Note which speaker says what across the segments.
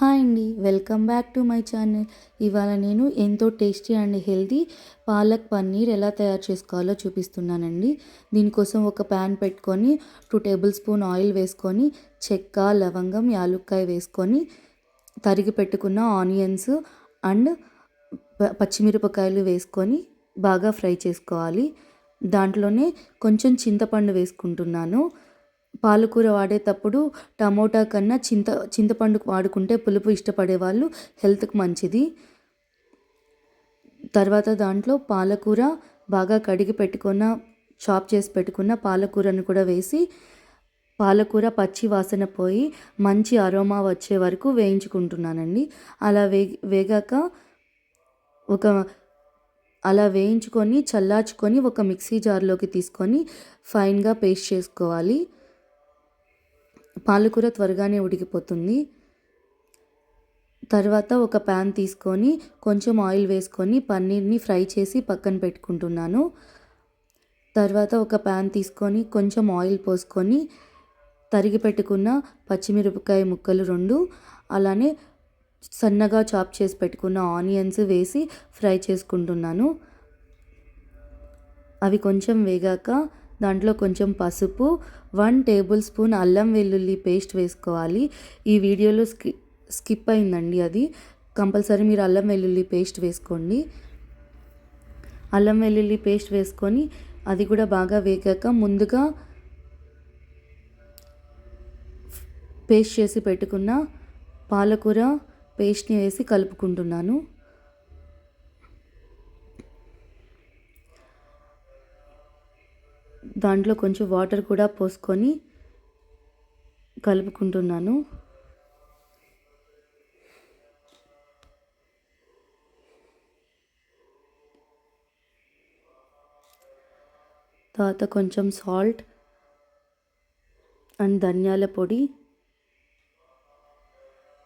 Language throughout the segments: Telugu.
Speaker 1: హాయ్ అండి, welcome back to my channel. ఇవాళ నేను ఎంతో tasty and healthy palak paneer ఎలా తయారు చేసుకోవాలో చూపిస్తున్నానండి. దీనికోసం ఒక ప్యాన్ పెట్టుకొని 2 టేబుల్ స్పూన్ ఆయిల్ వేసుకొని చెక్క, లవంగం, యాలుక్కాయ వేసుకొని తరిగి పెట్టుకున్న ఆనియన్స్ అండ్ పచ్చిమిరపకాయలు వేసుకొని బాగా ఫ్రై చేసుకోవాలి. దాంట్లోనే కొంచెం చింతపండు వేసుకుంటున్నాను. పాలకూర వాడేటప్పుడు టమోటా కన్నా చింతపండు వాడుకుంటే పులుపు ఇష్టపడే వాళ్ళు హెల్త్కి మంచిది. తర్వాత దాంట్లో పాలకూర బాగా కడిగి చాప్ చేసి పెట్టుకున్న పాలకూరను కూడా వేసి పాలకూర పచ్చి వాసన పోయి మంచి అరోమా వచ్చే వరకు వేయించుకుంటున్నానండి. అలా వేయించుకొని చల్లార్చుకొని ఒక మిక్సీ జార్లోకి తీసుకొని ఫైన్గా పేస్ట్ చేసుకోవాలి. పాలకూర త్వరగానే ఉడికిపోతుంది. తర్వాత ఒక ప్యాన్ తీసుకొని కొంచెం ఆయిల్ వేసుకొని పన్నీర్ని ఫ్రై చేసి పక్కన పెట్టుకుంటున్నాను. తర్వాత ఒక ప్యాన్ తీసుకొని కొంచెం ఆయిల్ పోసుకొని తరిగి పెట్టుకున్న పచ్చిమిరపకాయ ముక్కలు 2, అలానే సన్నగా చాప్ చేసి పెట్టుకున్న ఆనియన్స్ వేసి ఫ్రై చేసుకుంటున్నాను. అవి కొంచెం వేగాక దాంట్లో కొంచెం పసుపు, 1 టేబుల్ స్పూన్ అల్లం వెల్లుల్లి పేస్ట్ వేసుకోవాలి. ఈ వీడియోలో స్కిప్ అయిందండి, అది కంపల్సరీ మీరు అల్లం వెల్లుల్లి పేస్ట్ వేసుకోండి. అల్లం వెల్లుల్లి పేస్ట్ వేసుకొని అది కూడా బాగా వేగాక ముందుగా పేస్ట్ చేసి పెట్టుకున్న పాలకూర పేస్ట్ని వేసి కలుపుకుంటున్నాను. దాంట్లో కొంచెం వాటర్ కూడా పోసుకొని కలుపుకుంటున్నాను. తర్వాత కొంచెం సాల్ట్ అండ్ ధనియాల పొడి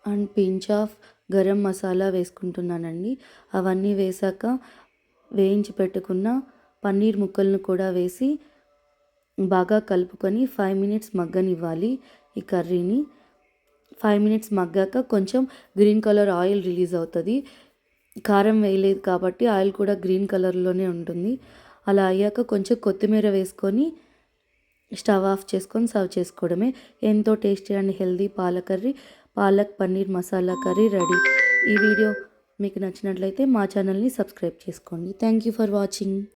Speaker 1: and pinch of garam masala వేసుకుంటున్నానండి. అవన్నీ వేసాక వేయించి పెట్టుకున్న పన్నీర్ ముక్కలను కూడా వేసి బాగా కలుపుకొని 5 మినిట్స్ మగ్గనివ్వాలి. ఈ కర్రీని 5 మినిట్స్ మగ్గాక కొంచెం గ్రీన్ కలర్ ఆయిల్ రిలీజ్ అవుతుంది. కారం వేయలేదు కాబట్టి ఆయిల్ కూడా గ్రీన్ కలర్లోనే ఉంటుంది. అలా అయ్యాక కొంచెం కొత్తిమీర వేసుకొని స్టవ్ ఆఫ్ చేసుకొని సర్వ్ చేసుకోవడమే. ఎంతో tasty and healthy palak paneer masala curry ready. ఈ వీడియో మీకు నచ్చినట్లయితే మా ఛానల్ని సబ్స్క్రైబ్ చేసుకోండి. Thank you for watching.